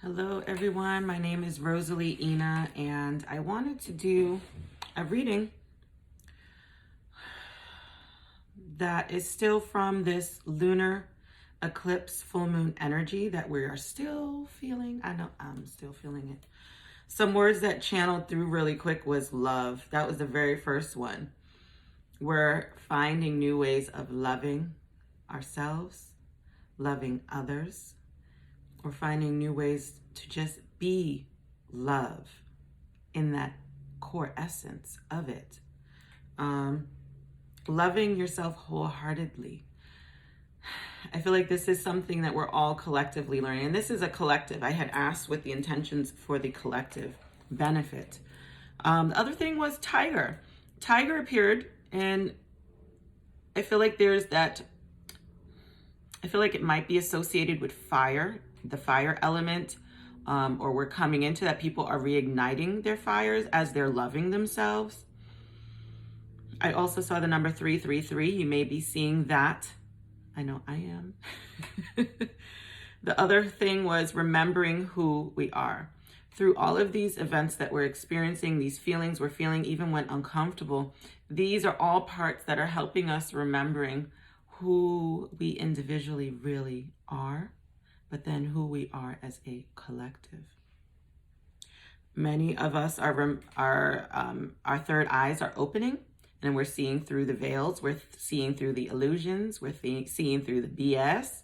Hello everyone, my name is Rosalie and I wanted to do a reading that is still from this lunar eclipse full moon energy that we are still feeling. I know I'm still feeling it. Some words that channeled through really quick was love. That was the very first one. We're finding new ways of loving ourselves, loving others. We're finding new ways to just be love in that core essence of it. Loving yourself wholeheartedly. I feel like this is something that we're all collectively learning. And this is a collective. I had asked with the intentions for the collective benefit. The other thing was tiger. Tiger appeared, and I feel like there's that, I feel like it might be associated with fire, the fire element, or we're coming into that. People are reigniting their fires as they're loving themselves. I also saw the number 333. You may be seeing that. I know I am. The other thing was remembering who we are. Through all of these events that we're experiencing, these feelings we're feeling, even when uncomfortable, these are all parts that are helping us remembering who we individually really are, but then who we are as a collective. Many of us our third eyes are opening, and we're seeing through the veils, we're seeing through the illusions, we're seeing through the BS,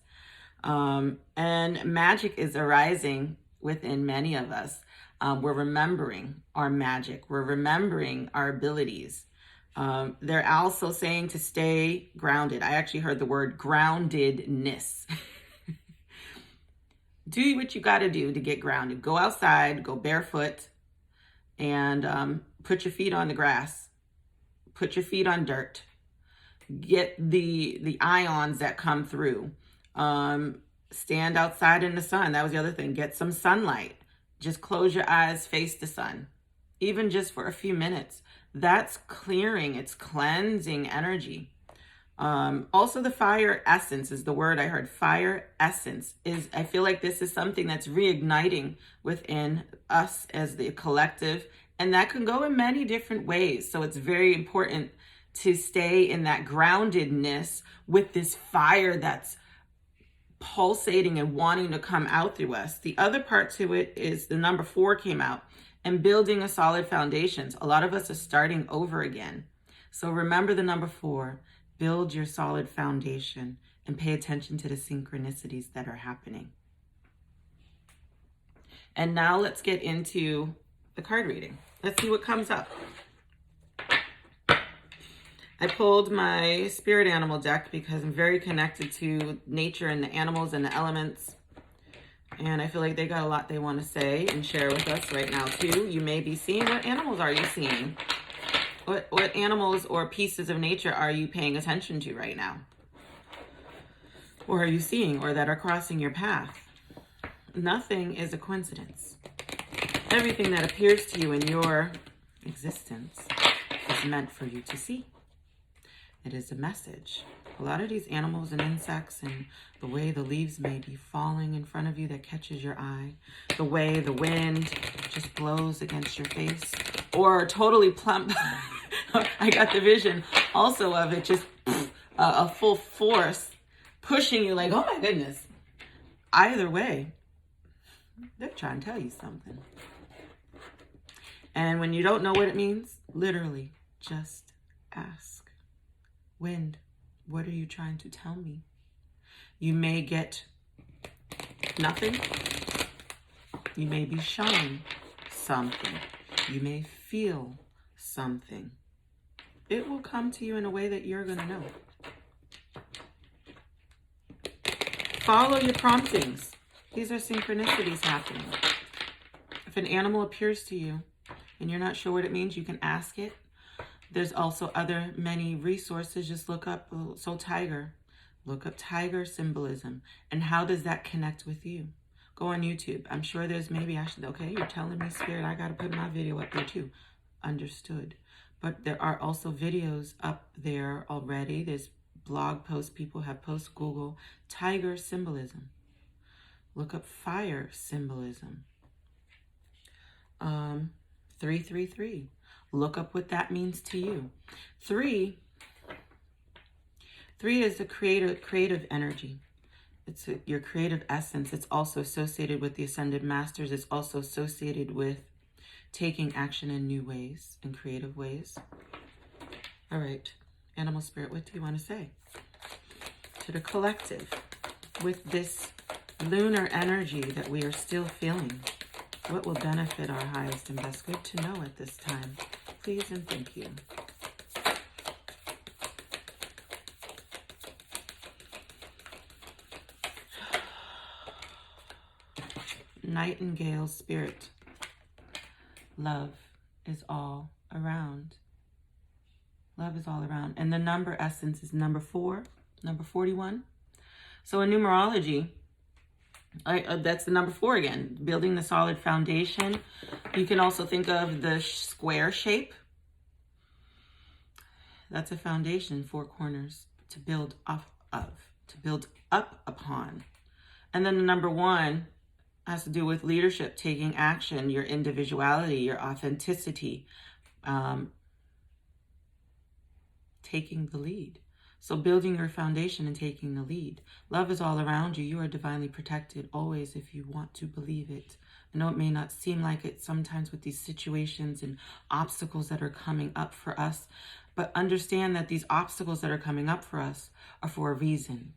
and magic is arising within many of us. We're remembering our magic, we're remembering our abilities. They're also saying to stay grounded. I actually heard the word groundedness. Do what you got to do to get grounded. Go outside, go barefoot, and put your feet on the grass. Put your feet on dirt. Get the ions that come through. Stand outside in the sun. That was the other thing. Get some sunlight. Just close your eyes, face the sun. Even just for a few minutes. That's clearing. It's cleansing energy. Also, the fire essence is the word I heard. Fire essence is, I feel like this is something that's reigniting within us as the collective, and that can go in many different ways. So it's very important to stay in that groundedness with this fire that's pulsating and wanting to come out through us. The other part to it is the number 4 came out, and building a solid foundations. A lot of us are starting over again. So remember the number 4. Build your solid foundation and pay attention to the synchronicities that are happening. And now let's get into the card reading. Let's see what comes up. I pulled my spirit animal deck because I'm very connected to nature and the animals and the elements. And I feel like they got a lot they want to say and share with us right now too. You may be seeing, what animals are you seeing? What animals or pieces of nature are you paying attention to right now? Or are you seeing, or that are crossing your path? Nothing is a coincidence. Everything that appears to you in your existence is meant for you to see. It is a message. A lot of these animals and insects, and the way the leaves may be falling in front of you that catches your eye, the way the wind just blows against your face, or totally plump. I got the vision also of it just a full force pushing you like, oh my goodness. Either way, they're trying to tell you something. And when you don't know what it means, literally just ask. Wind, what are you trying to tell me? You may get nothing. You may be shown something. You may feel something. It will come to you in a way that you're going to know. Follow your promptings. These are synchronicities happening. If an animal appears to you and you're not sure what it means, you can ask it. There's also many resources. Just look up, tiger. Look up tiger symbolism. And how does that connect with you? Go on YouTube. I'm sure there's okay, you're telling me, Spirit, I got to put my video up there too. Understood. But there are also videos up there already. There's blog posts people have posted. Google tiger symbolism. Look up fire symbolism. 333. Look up what that means to you. Three is a creative energy. It's your creative essence. It's also associated with the Ascended Masters. It's also associated with taking action in new ways, in creative ways. All right, Animal Spirit, what do you want to say to the collective with this lunar energy that we are still feeling? What will benefit our highest and best good to know at this time? Please and thank you. Nightingale Spirit. Love is all around. Love is all around. And the number essence is number 4, number 41. So in numerology, that's the number 4 again, building the solid foundation. You can also think of the square shape. That's a foundation, 4 corners to build off of, to build up upon. And then the number 1 has to do with leadership, taking action, your individuality, your authenticity, taking the lead. So building your foundation and taking the lead. Love is all around you. You are divinely protected always if you want to believe it. I know it may not seem like it sometimes with these situations and obstacles that are coming up for us, but understand that these obstacles that are coming up for us are for a reason.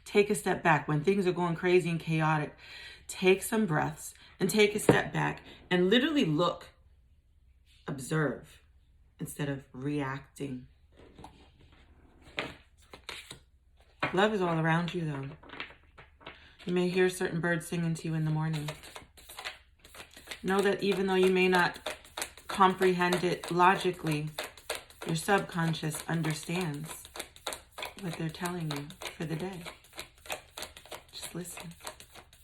Take a step back. When things are going crazy and chaotic, take some breaths and take a step back and literally look, observe, instead of reacting. Love is all around you, though. You may hear certain birds singing to you in the morning. Know that even though you may not comprehend it logically, your subconscious understands what they're telling you for the day. Just listen.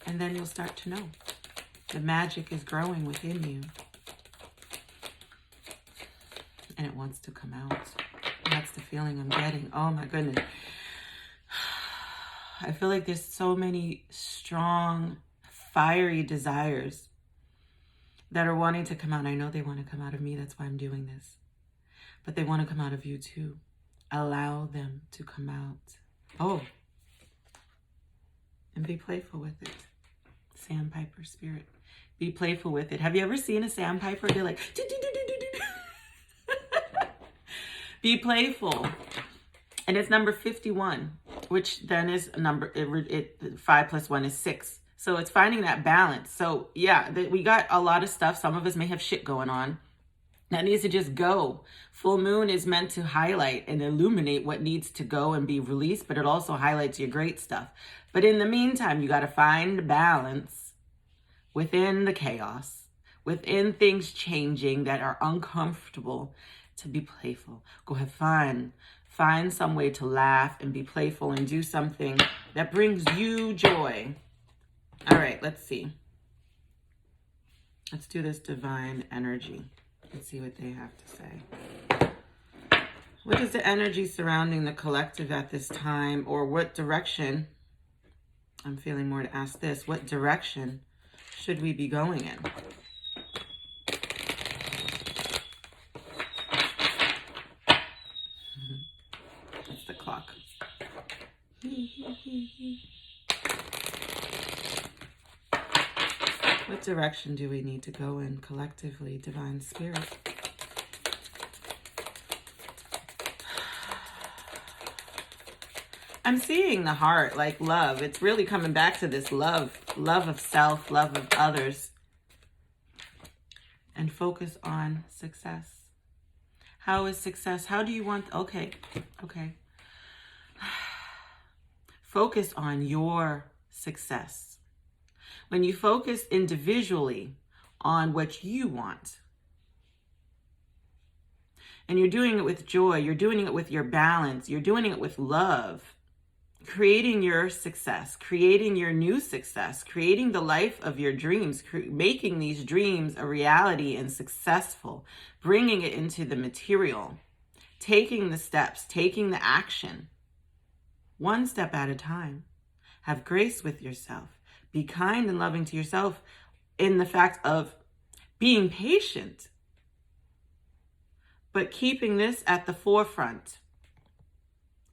And then you'll start to know. The magic is growing within you. And it wants to come out. That's the feeling I'm getting. Oh my goodness. I feel like there's so many strong, fiery desires that are wanting to come out. I know they want to come out of me. That's why I'm doing this. But they want to come out of you too. Allow them to come out. Oh. And be playful with it. Sandpiper spirit. Be playful with it. Have you ever seen a sandpiper? They're like, be playful. And it's number 51, which then is a number, 5 plus 1 is 6. So it's finding that balance. So yeah, we got a lot of stuff. Some of us may have shit going on that needs to just go. Full moon is meant to highlight and illuminate what needs to go and be released, but it also highlights your great stuff. But in the meantime, you got to find balance within the chaos, within things changing that are uncomfortable, to be playful. Go have fun. Find some way to laugh and be playful and do something that brings you joy. All right, let's see. Let's do this divine energy. Let's see what they have to say. What is the energy surrounding the collective at this time, or what direction? I'm feeling more to ask this. What direction should we be going in? That's the clock. What direction do we need to go in collectively, Divine Spirit? I'm seeing the heart, like love. It's really coming back to this love of self, love of others. And focus on success. How is success? How do you want? Okay. Focus on your success. When you focus individually on what you want, and you're doing it with joy, you're doing it with your balance, you're doing it with love, creating your success, creating your new success, creating the life of your dreams, making these dreams a reality and successful, bringing it into the material, taking the steps, taking the action, one step at a time. Have grace with yourself. Be kind and loving to yourself in the fact of being patient, but keeping this at the forefront.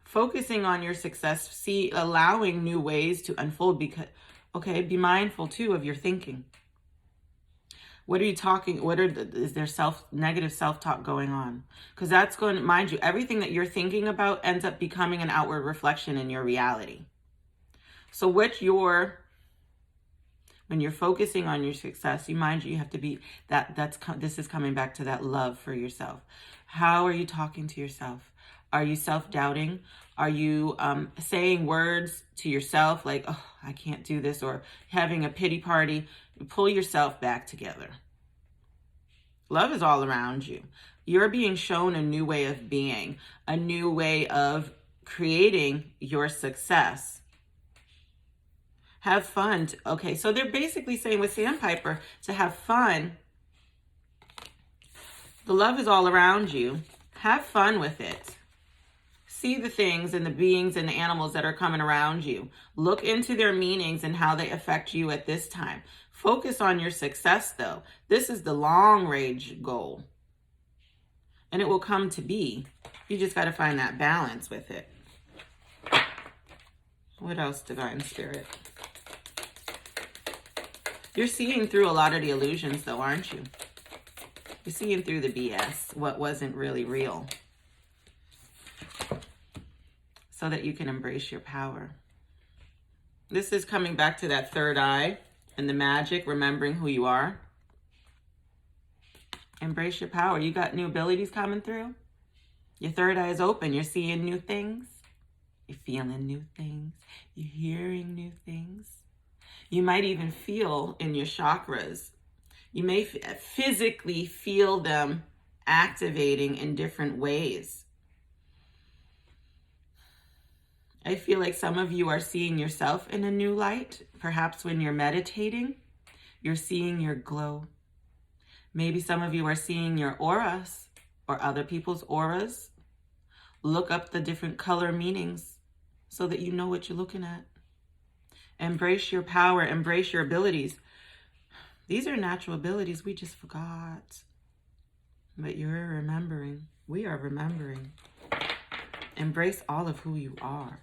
Focusing on your success, allowing new ways to unfold, because, okay, be mindful too of your thinking. What are you talking? Is there negative self-talk going on? Because that's going to, mind you, everything that you're thinking about ends up becoming an outward reflection in your reality. So when you're focusing on your success, you have to be this is coming back to that love for yourself. How are you talking to yourself? Are you self-doubting? Are you saying words to yourself like, oh, I can't do this, or having a pity party? Pull yourself back together. Love is all around you. You're being shown a new way of being, a new way of creating your success. Have fun. Okay, so they're basically saying with Sandpiper to have fun. The love is all around you. Have fun with it. See the things and the beings and the animals that are coming around you. Look into their meanings and how they affect you at this time. Focus on your success, though. This is the long-range goal. And it will come to be. You just got to find that balance with it. What else, Divine Spirit? You're seeing through a lot of the illusions, though, aren't you? You're seeing through the BS, what wasn't really real, so that you can embrace your power. This is coming back to that third eye and the magic, remembering who you are. Embrace your power. You got new abilities coming through. Your third eye is open. You're seeing new things. You're feeling new things. You're hearing new things. You might even feel in your chakras. You may physically feel them activating in different ways. I feel like some of you are seeing yourself in a new light. Perhaps when you're meditating, you're seeing your glow. Maybe some of you are seeing your auras or other people's auras. Look up the different color meanings so that you know what you're looking at. Embrace your power, embrace your abilities. These are natural abilities we just forgot. But you're remembering. We are remembering. Embrace all of who you are.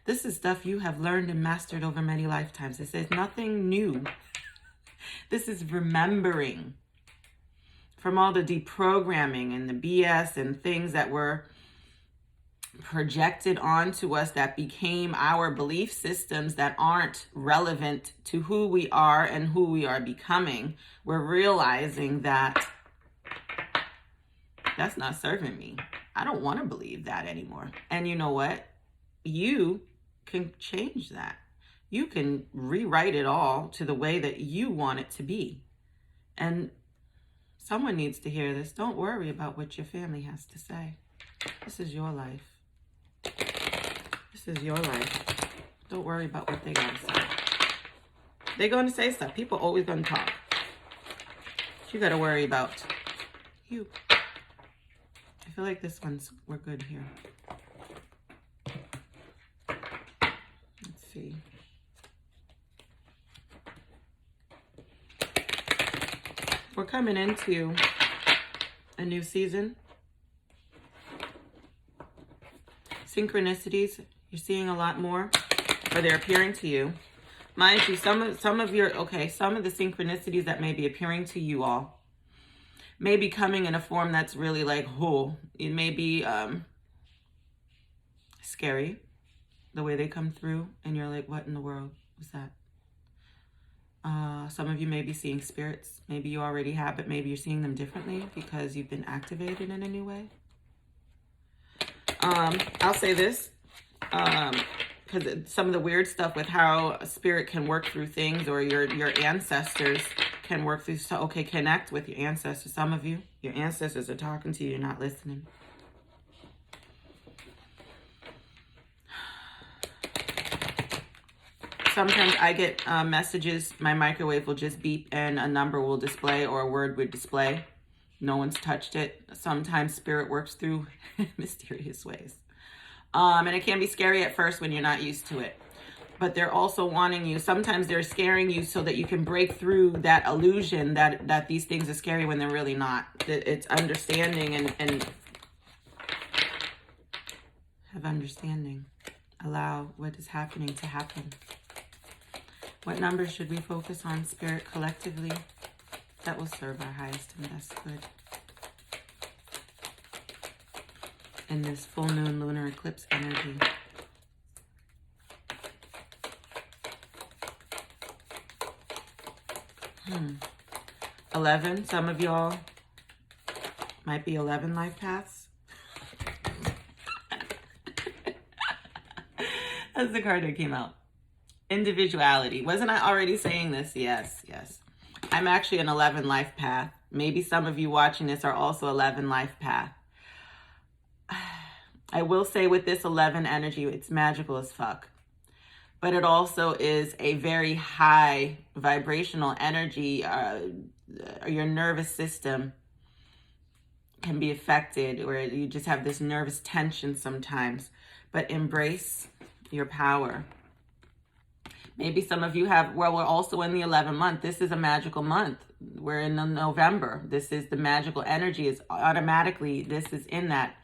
This is stuff you have learned and mastered over many lifetimes. It says nothing new. This is remembering from all the deprogramming and the BS and things that were projected onto us that became our belief systems that aren't relevant to who we are and who we are becoming. We're realizing that that's not serving me. I don't want to believe that anymore. And you know what? You can change that. You can rewrite it all to the way that you want it to be. And someone needs to hear this. Don't worry about what your family has to say. This is your life. This is your life. Don't worry about what they got to say. They're going to say stuff. People always going to talk. You got to worry about you. I feel like this one's, we're good here. Let's see. We're coming into a new season. Synchronicities, you're seeing a lot more, or they're appearing to you. Mind you, some of the synchronicities that may be appearing to you all may be coming in a form that's really like, oh, it may be scary, the way they come through, and you're like, what in the world was that? Some of you may be seeing spirits. Maybe you already have, but maybe you're seeing them differently because you've been activated in a new way. I'll say this, because some of the weird stuff with how a spirit can work through things, or your ancestors can work through, so okay, connect with your ancestors. Some of you, your ancestors are talking to you, you're not listening. Sometimes I get messages, my microwave will just beep and a number will display or a word would display. No one's touched it. Sometimes spirit works through mysterious ways. And it can be scary at first when you're not used to it. but they're also wanting you. Sometimes they're scaring you so that you can break through that illusion that these things are scary when they're really not. It's understanding and have understanding. Allow what is happening to happen. What numbers should we focus on, Spirit, collectively? That will serve our highest and best good. In this full moon lunar eclipse energy. 11. Some of y'all might be 11 life paths. That's the card that came out. Individuality. Wasn't I already saying this? Yes, yes. I'm actually an 11 life path. Maybe some of you watching this are also 11 life path. I will say with this 11 energy, it's magical as fuck. But it also is a very high vibrational energy. Your nervous system can be affected, or you just have this nervous tension sometimes. But embrace your power. Maybe some of you have, well, we're also in the 11th month. This is a magical month. We're in November. This is the magical energy. Is automatically, this is in that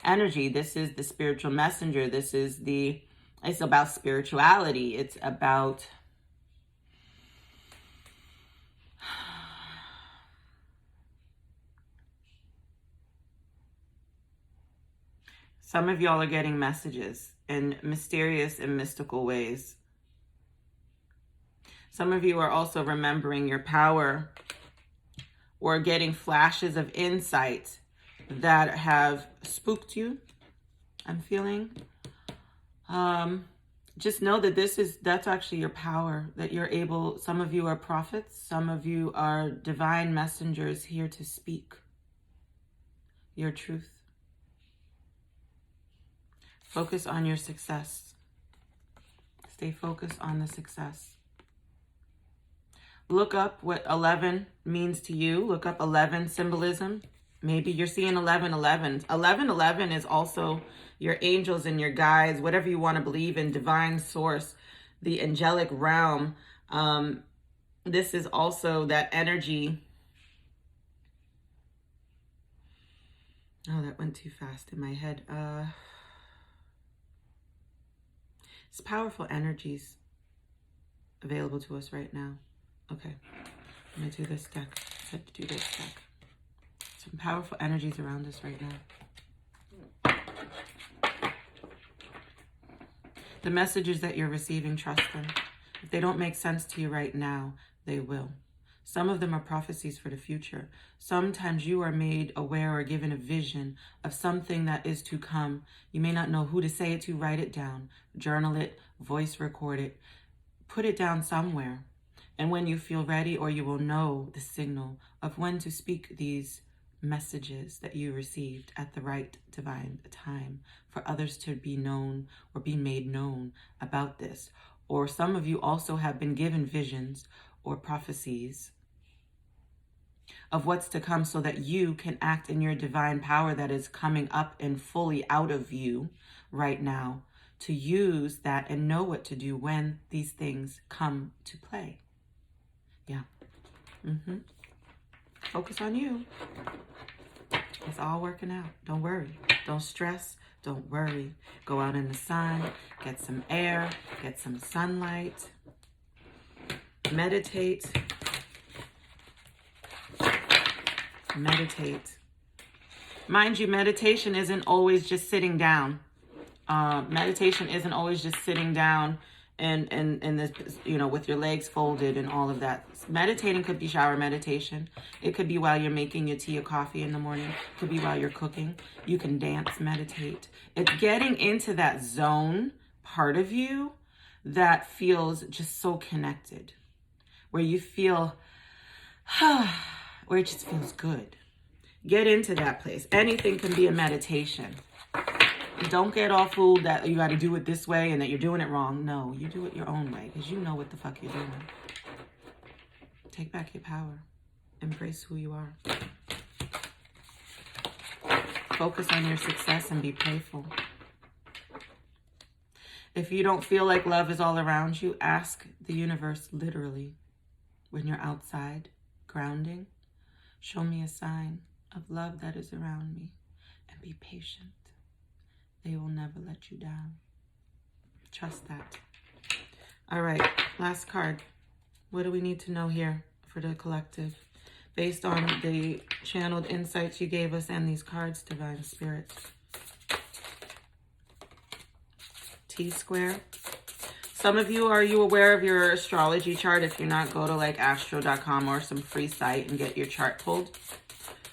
energy. This is the spiritual messenger. This is the, it's about spirituality. It's about some of y'all are getting messages in mysterious and mystical ways. Some of you are also remembering your power or getting flashes of insight that have spooked you, I'm feeling. Just know that that's actually your power, that you're able, some of you are prophets, some of you are divine messengers here to speak your truth. Focus on your success. Stay focused on the success. Look up what 11 means to you. Look up 11 symbolism. Maybe you're seeing 1111. 1111 is also your angels and your guides, whatever you want to believe in, divine source, the angelic realm. This is also that energy. Oh, that went too fast in my head. It's powerful energies available to us right now. Okay, I'm gonna do this deck. I said to do this deck. Some powerful energies around us right now. The messages that you're receiving, trust them. If they don't make sense to you right now, they will. Some of them are prophecies for the future. Sometimes you are made aware or given a vision of something that is to come. You may not know who to say it to. Write it down, journal it, voice record it, put it down somewhere. And when you feel ready, or you will know the signal of when to speak these messages that you received at the right divine time for others to be known or be made known about this. Or some of you also have been given visions or prophecies of what's to come so that you can act in your divine power that is coming up and fully out of you right now, to use that and know what to do when these things come to play. Yeah. Focus on you. It's all working out. Don't worry. Don't stress. Don't worry. Go out in the sun. Get some air. Get some sunlight. Meditate. Meditate. Mind you, meditation isn't always just sitting down. Meditation isn't always just sitting down and this, you know, with your legs folded and all of that. Meditating could be shower meditation. It could be while you're making your tea or coffee in the morning. It could be while you're cooking. You can dance, meditate. It's getting into that zone part of you that feels just so connected, where you feel, where it just feels good. Get into that place. Anything can be a meditation. Don't get all fooled that you got to do it this way and that you're doing it wrong. No, you do it your own way because you know what the fuck you're doing. Take back your power. Embrace who you are. Focus on your success and be playful. If you don't feel like love is all around you, ask the universe literally when you're outside grounding, show me a sign of love that is around me, and be patient. They will never let you down. Trust that. All right, last card. What do we need to know here for the collective? Based on the channeled insights you gave us and these cards, Divine Spirits. T-square. Some of you, are you aware of your astrology chart? If you're not, go to like astro.com or some free site and get your chart pulled.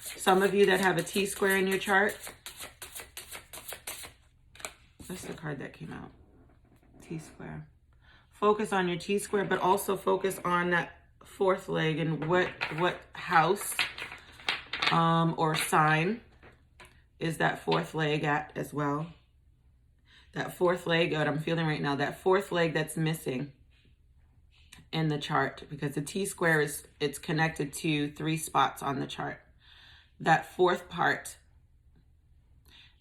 Some of you that have a T-square in your chart. That's the card that came out. T-square. Focus on your T-square, but also focus on that fourth leg and what house or sign is that fourth leg at as well. That fourth leg, what I'm feeling right now, that fourth leg that's missing in the chart, because the T-square it's connected to 3 spots on the chart. That fourth part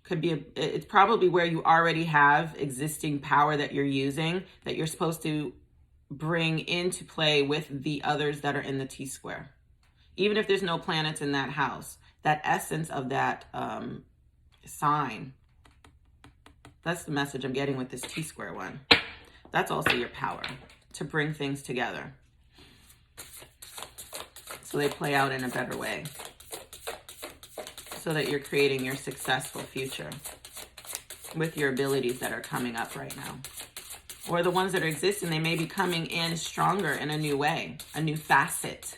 could be, it's probably where you already have existing power that you're using, that you're supposed to bring into play with the others that are in the T-square. Even if there's no planets in that house, that essence of that sign, that's the message I'm getting with this T-square one. That's also your power to bring things together so they play out in a better way, so that you're creating your successful future with your abilities that are coming up right now. Or the ones that are existing, they may be coming in stronger in a new way, a new facet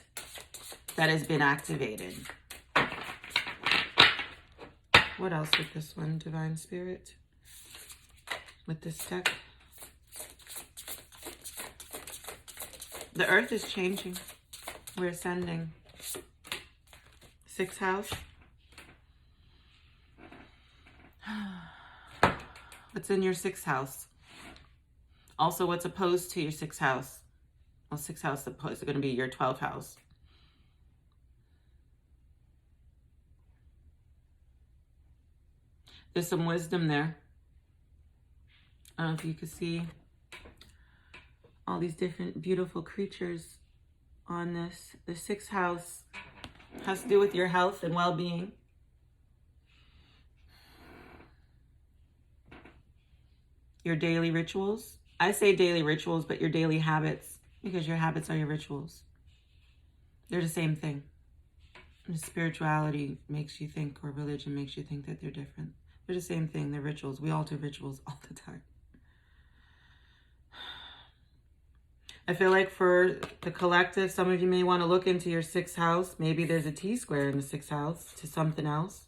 that has been activated. What else with this one, Divine Spirit? With this deck? The earth is changing. We're ascending. 6th house. What's in your 6th house? Also, what's opposed to your 6th house? Well, 6th house is going to be your 12th house. There's some wisdom there. I don't know if you can see all these different beautiful creatures on this. The 6th house has to do with your health and well-being. Your daily rituals. I say daily rituals, but your daily habits, because your habits are your rituals. They're the same thing. And spirituality makes you think, or religion makes you think that they're different. They're the same thing. They're rituals. We all do rituals all the time. I feel like for the collective, some of you may want to look into your 6th house. Maybe there's a T-square in the 6th house to something else.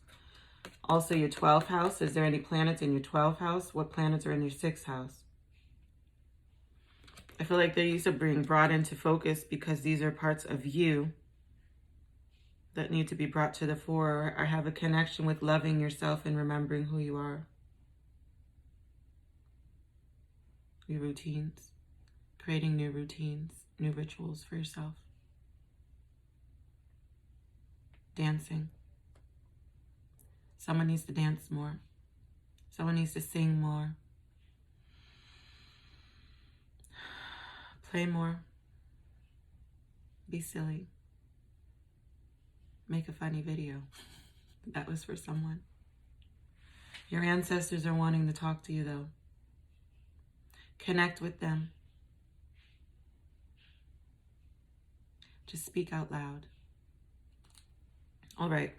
Also, your 12th house. Is there any planets in your 12th house? What planets are in your 6th house? I feel like they're used to being brought into focus because these are parts of you that need to be brought to the fore, or have a connection with loving yourself and remembering who you are. Your routines. Creating new routines, new rituals for yourself. Dancing. Someone needs to dance more. Someone needs to sing more. Play more. Be silly. Make a funny video. That was for someone. Your ancestors are wanting to talk to you, though. Connect with them. Just speak out loud. All right.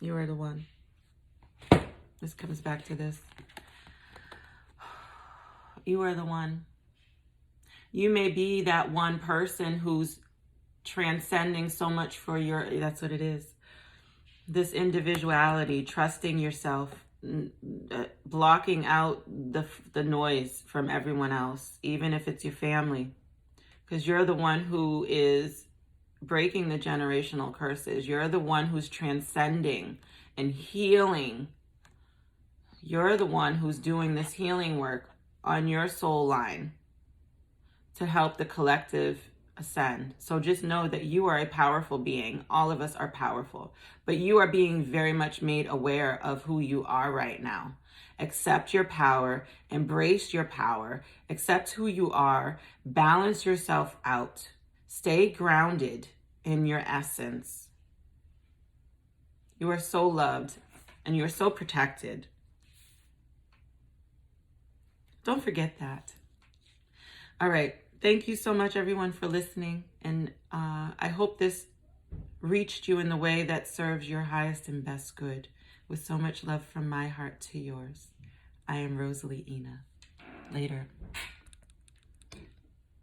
You are the one. This comes back to this. You are the one. You may be that one person who's transcending so much for your, that's what it is. This individuality, trusting yourself, blocking out the noise from everyone else, even if it's your family. Because you're the one who is breaking the generational curses. You're the one who's transcending and healing. You're the one who's doing this healing work on your soul line to help the collective ascend. So just know that you are a powerful being. All of us are powerful, but you are being very much made aware of who you are right now. Accept your power, embrace your power, accept who you are, balance yourself out, stay grounded in your essence. You are so loved and you are so protected. Don't forget that. All right. Thank you so much, everyone, for listening. And I hope this reached you in the way that serves your highest and best good. With so much love from my heart to yours. I am Rosalie Ina. Later.